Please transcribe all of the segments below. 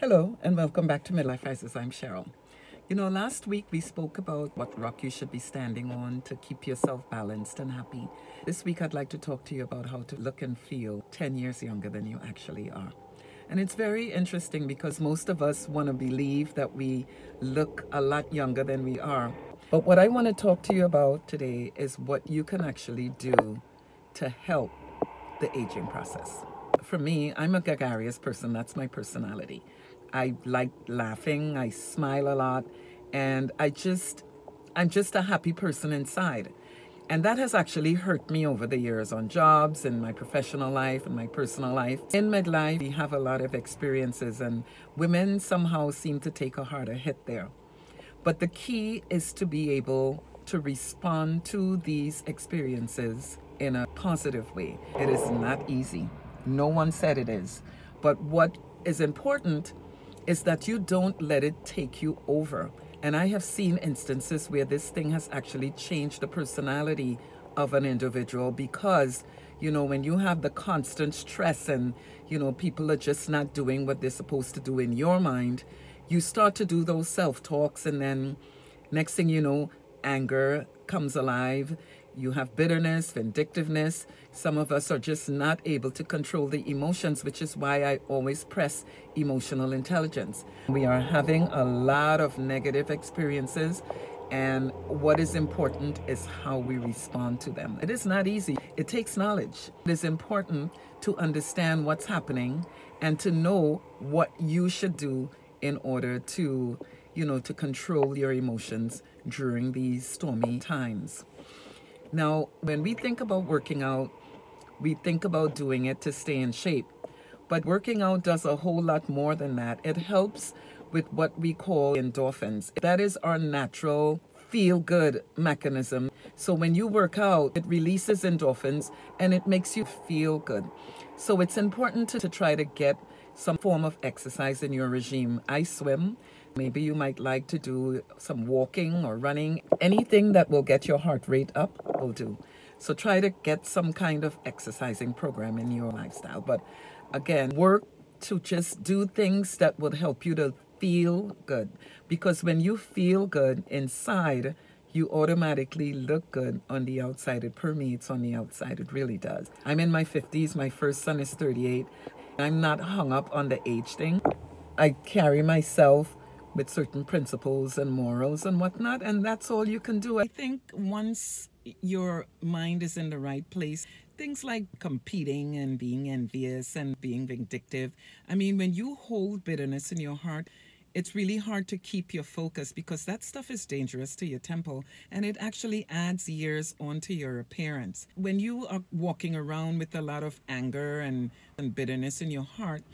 Hello and welcome back to Midlife Crisis. I'm Cheryl. Last week we spoke about what rock you should be standing on to keep yourself balanced and happy. This week I'd like to talk to you about how to look and feel 10 years younger than you actually are. And it's very interesting because most of us want to believe that we look a lot younger than we are. But what I want to talk to you about today is what you can actually do to help the aging process. For me, I'm a gregarious person. That's my personality. I like laughing. I smile a lot, and I'm just a happy person inside. And that has actually hurt me over the years on jobs, in my professional life, and my personal life. In midlife, we have a lot of experiences, and women somehow seem to take a harder hit there. But the key is to be able to respond to these experiences in a positive way. It is not easy. No one said it is. But what is important is that you don't let it take you over. And I have seen instances where this thing has actually changed the personality of an individual because, when you have the constant stress and, people are just not doing what they're supposed to do in your mind, you start to do those self-talks, and then next thing you know, anger comes alive. You have bitterness, vindictiveness. Some of us are just not able to control the emotions, which is why I always press emotional intelligence. We are having a lot of negative experiences, and what is important is how we respond to them. It is not easy. It takes knowledge. It is important to understand what's happening and to know what you should do in order to, to control your emotions during these stormy times. Now, when we think about working out, we think about doing it to stay in shape. But working out does a whole lot more than that. It helps with what we call endorphins. That is our natural feel-good mechanism. So when you work out, it releases endorphins and it makes you feel good. So it's important to try to get some form of exercise in your regime. I swim. Maybe you might like to do some walking or running. Anything that will get your heart rate up will do. So try to get some kind of exercising program in your lifestyle. But again, work to just do things that would help you to feel good. Because when you feel good inside, you automatically look good on the outside. It permeates on the outside. It really does. I'm in my 50s. My first son is 38. I'm not hung up on the age thing. I carry myself with certain principles and morals and whatnot, and that's all you can do. I think once your mind is in the right place, things like competing and being envious and being vindictive, when you hold bitterness in your heart, it's really hard to keep your focus because that stuff is dangerous to your temple and it actually adds years onto your appearance. When you are walking around with a lot of anger and bitterness in your heart,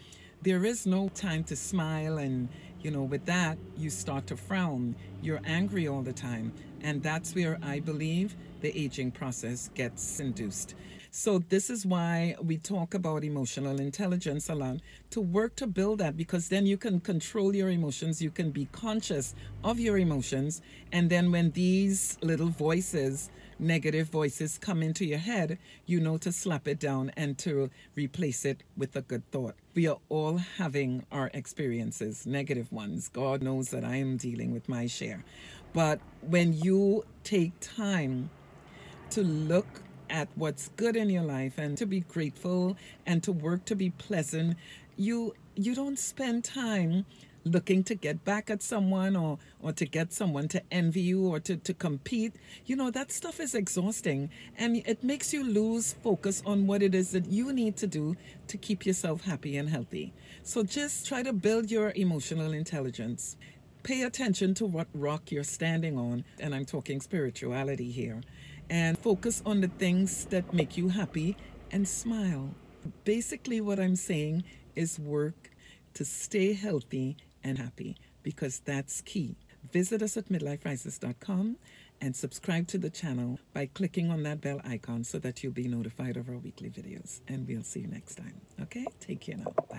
there is no time to smile, and with that you start to frown. You're angry all the time, and that's where I believe the aging process gets induced. So this is why we talk about emotional intelligence a lot, to work to build that, because then you can control your emotions, you can be conscious of your emotions, and then when these little voices, negative voices, come into your head, you know to slap it down and to replace it with a good thought. We are all having our experiences, negative ones. God knows that I am dealing with my share. But when you take time to look at what's good in your life and to be grateful and to work to be pleasant, you don't spend time looking to get back at someone or to get someone to envy you or to compete. That stuff is exhausting, and it makes you lose focus on what it is that you need to do to keep yourself happy and healthy. So just try to build your emotional intelligence. Pay attention to what rock you're standing on, and I'm talking spirituality here, and focus on the things that make you happy and smile. Basically, what I'm saying is work to stay healthy and happy, because that's key. Visit us at midlifecrisis.com and subscribe to the channel by clicking on that bell icon so that you'll be notified of our weekly videos. And we'll see you next time. Okay? Take care now. Bye.